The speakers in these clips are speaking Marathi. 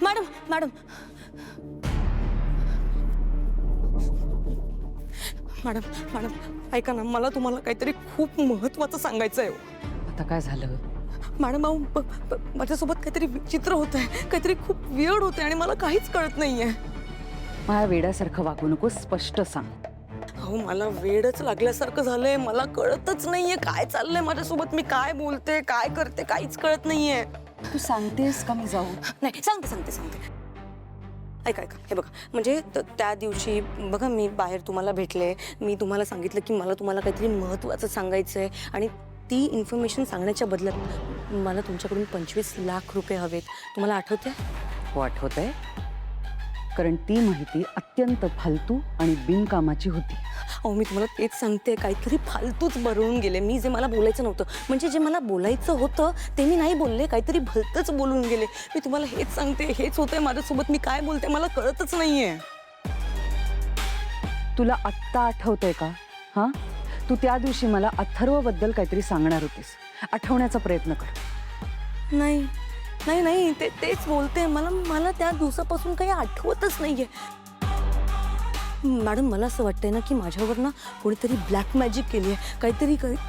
मॅडम मॅडम मॅडम मॅडम ऐका ना, मला तुम्हाला काहीतरी खूप महत्त्वाचं सांगायचं आहे. आता काय झालं? मॅडम माझ्यासोबत काहीतरी विचित्र होत आहे, काहीतरी खूप वियर्ड होतंय आणि मला काहीच कळत नाहीये. माझ्या वेड्यासारखं वागू नको, स्पष्ट सांग. अहो मला वेडच लागल्यासारखं झालंय, मला कळतच नाहीये काय चाललंय माझ्यासोबत. मी काय बोलते काय करते काहीच कळत नाहीये. तू सांगतेस का मी जाऊ? नाही सांगते सांगते सांगते. ऐका ऐका, हे बघा म्हणजे त्या दिवशी बघा मी बाहेर तुम्हाला भेटले, मी तुम्हाला सांगितलं की मला तुम्हाला काहीतरी महत्त्वाचं सांगायचं आहे आणि ती इन्फॉर्मेशन सांगण्याच्या बदल्यात मला तुमच्याकडून 25 लाख रुपये हवेत. तुम्हाला आठवतंय? हो आठवतंय, कारण ती माहिती अत्यंत फालतू आणि बिनकामाची होती. अहो मी तुम्हाला तेच सांगते, काहीतरी फालतूच बरळून गेले मी. जे मला बोलायचं नव्हतं, म्हणजे जे मला बोलायचं होतं ते मी नाही बोलले, काहीतरी भलतंच बोलून गेले. मी तुम्हाला हेच सांगते, हेच होतंय माझ्यासोबत. मी काय बोलते मला कळतच नाहीये. तुला आत्ता आठवतंय का? हा, तू त्या दिवशी मला अथर्वबद्दल काहीतरी सांगणार होतीस. आठवण्याचा प्रयत्न कर. नाही नाही नाही, तेच बोलते. मला त्या दिवसापासून काही आठवतच नाहीये. मॅडम मला असं वाटतंय ना की माझ्यावर ना कोणीतरी ब्लॅक मॅजिक केली आहे,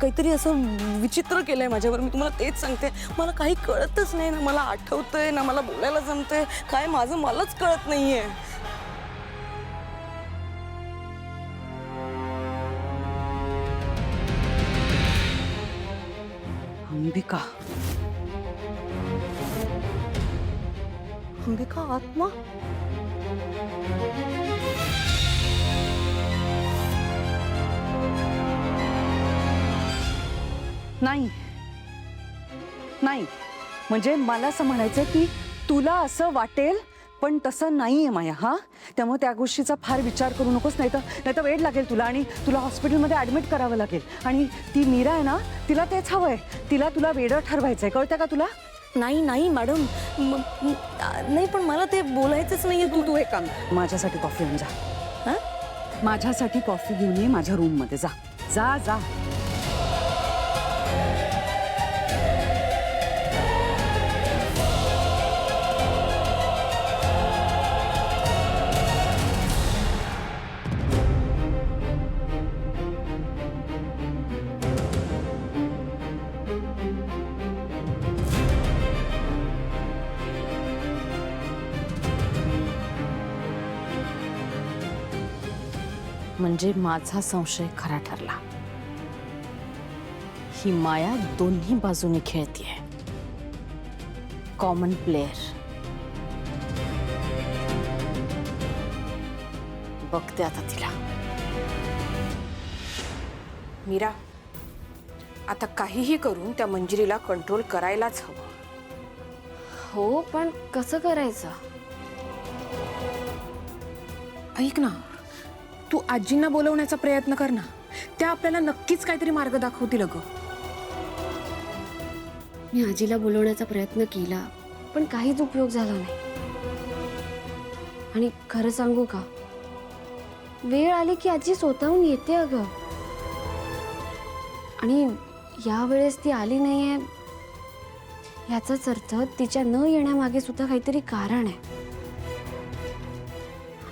काहीतरी असं विचित्र केलंय माझ्यावर. मी तुम्हाला तेच सांगते, मला काही कळतच नाही ना. मला आठवतंय ना, मला बोलायला जमतंय काय माझं मलाच कळत नाहीये. अंबिका, अंबिका आत्मा? नाही नाही, म्हणजे मला असं म्हणायचं की तुला असं वाटेल पण तसं नाहीये माया. हा, त्यामुळे त्या गोष्टीचा फार विचार करू नकोस, नाही तर वेळ लागेल तुला आणि तुला हॉस्पिटलमध्ये ॲडमिट करावं लागेल. आणि ती मीरा आहे ना, तिला तेच हवंय, तुला वेडं ठरवायचंय, कळतं का तुला? नाही नाही मॅडम, नाही पण मला ते बोलायचंच नाहीये. तू एक काम, माझ्यासाठी कॉफी घेऊन जा. हां, माझ्यासाठी कॉफी घेऊन ये माझ्या रूममध्ये. जा जा जा. म्हणजे माझा संशय खरा ठरला. ही माया दोन्ही बाजूने खेळतीये. Common player. बघते आता तिला. मीरा, आता काहीही करून त्या मंजिरीला कंट्रोल करायलाच हवं. हो, पण कसं करायचं? ऐक ना, तू आजींना बोलवण्याचा प्रयत्न कर ना. त्या आपल्याला नक्कीच काहीतरी मार्ग दाखवतील अगं. मी आजीला बोलवण्याचा प्रयत्न केला, पण काहीच उपयोग झाला नाही. आणि खरं सांगू का, वेळ आली की आजी स्वतःहून येते अगं. आणि यावेळेस ती आली नाहीये याचाच अर्थ तिच्या न येण्यामागे सुद्धा काहीतरी कारण आहे.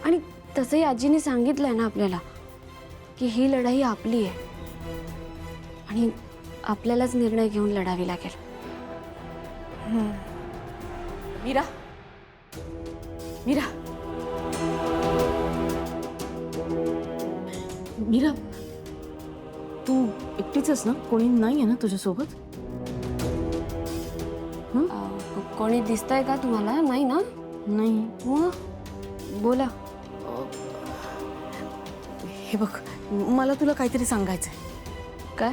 आणि तसंही आजीने सांगितलंय ना आपल्याला की ही लढाई आपली आहे आणि आपल्यालाच निर्णय घेऊन लढावी लागेल. मीरा, मीरा, मीरा, तू एकटीच आहेस ना? कोणी नाहीये ना तुझ्यासोबत? कोणी दिसतंय का तुम्हाला? नाही ना? नाही. मग बोला. हे बघ, मला तुला काहीतरी सांगायचंय. काय?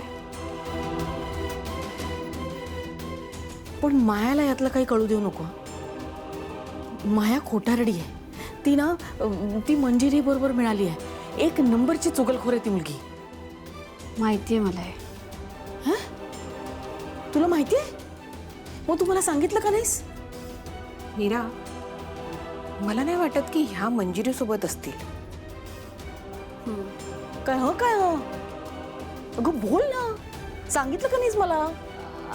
पण मायाला यातलं काही कळू देऊ नको. माया खोटारडी आहे. ती ना ती मंजिरी बरोबर मिळाली आहे. एक नंबरची चुगलखोर आहे ती मुलगी. माहितीये मला हे. तुला माहितीये? मग तू मला सांगितलं का नाहीस? मीरा, मला नाही वाटत की ह्या मंजिरी सोबत असतील. काय हो? अगं बोल ना, सांगितलं का नाहीस मला?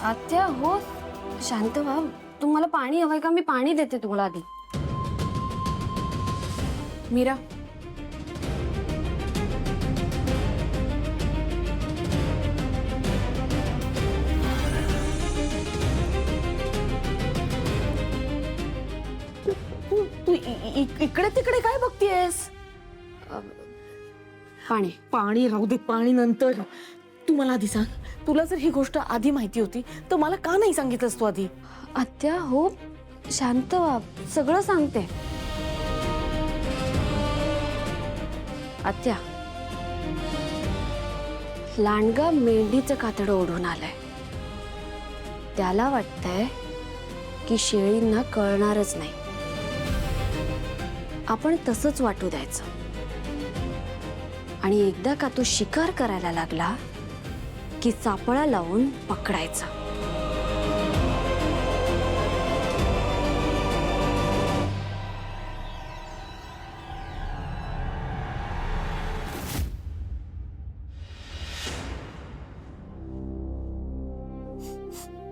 आत्या हो, शांत व्हा. तुम्हाला पाणी हवंय का? मी पाणी देते तुम्हाला आधी. मीरा, तू इकडे तिकडे काय बघतीयस? पाणी. पाणी राहू दे, पाणी नंतर. तू मला आधी सांग, तुला जर ही गोष्ट आधी माहिती होती तर मला का नाही सांगितलंस तू आधी? आत्या हो, शांत व्हा, सगळं सांगते. आत्या, लांडगा मेंढीचं कातडं ओढून आलंय. त्याला वाटतंय की शेळींना कळणारच नाही. आपण तसंच वाटू द्यायचं आणि एकदा का तो शिकार करायला लागला की चापळा लावून पकडायचा.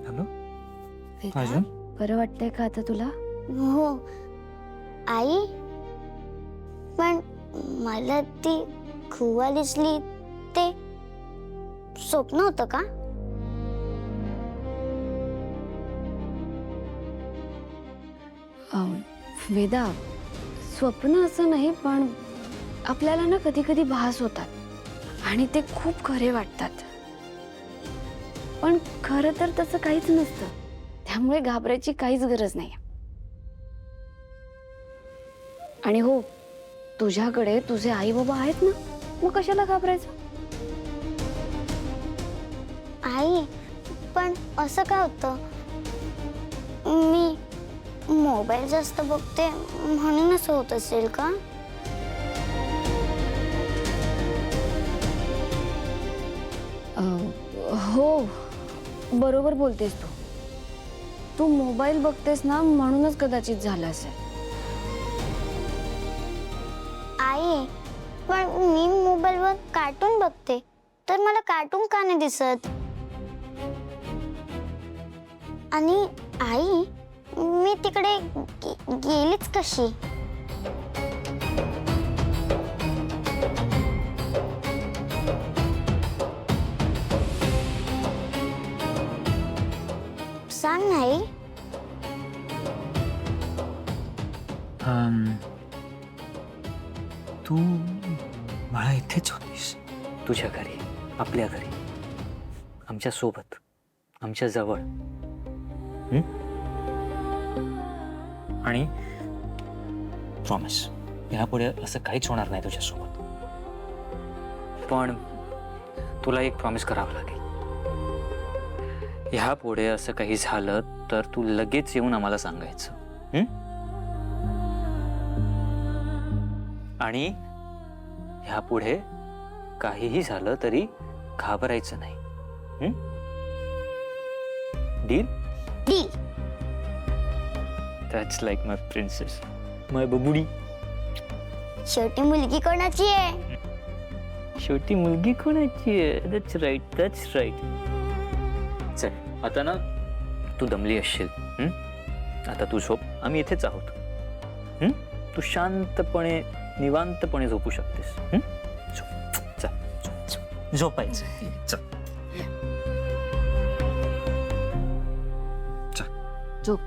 हॅलो वेदा, अजून? बरं वाटतंय का आता तुला? हो आई, पण मला ती खुवा दिसली ते स्वप्न होतं का? वेदा, स्वप्न असं नाही, पण आपल्याला ना कधी कधी भास होतात आणि ते खूप खरे वाटतात. पण खरं तर तसं काहीच नसतं, त्यामुळे घाबरायची काहीच गरज नाही. आणि हो, तुझ्याकडे तुझे आई बाबा आहेत ना, मग कशाला घाबरायचं? आई, पण असं काय होतं? मी मोबाईल जास्त बघते म्हणून असं होत असेल का? हो, बरोबर बोलतेस तू. तू मोबाईल बघतेस ना, म्हणूनच कदाचित झालं असेल. आई, पण मी मोबाईलवर कार्टून बघते तर मला कार्टून का नाही दिसत? आणि आई, मी तिकडे गेलीच कशी? सांग नाही. तू बाळा इथेच होतीस, तुझ्या घरी, आपल्या घरी, आमच्या सोबत, आमच्या जवळ. आणि प्रॉमिस, यापुढे असं काहीच होणार नाही तुझ्यासोबत. पण तुला एक प्रॉमिस करावं लागेल. ह्यापुढे असं काही झालं तर तू लगेच येऊन आम्हाला सांगायचं. आणि ह्यापुढे काहीही झालं तरी घाबरायचं नाही. Deal? Deal. That's like my princess, my बबुडी. शेवटी मुलगी कोणाची आहे? शेवटी मुलगी कोणाची आहे? That's right, that's right. चल, आता ना तू दमली असशील. आता तू झोप, आम्ही इथेच आहोत. तू शांतपणे, निवांतपणे झोपू शकतेस. झोप, चल, झोपायचं. चल. झोप.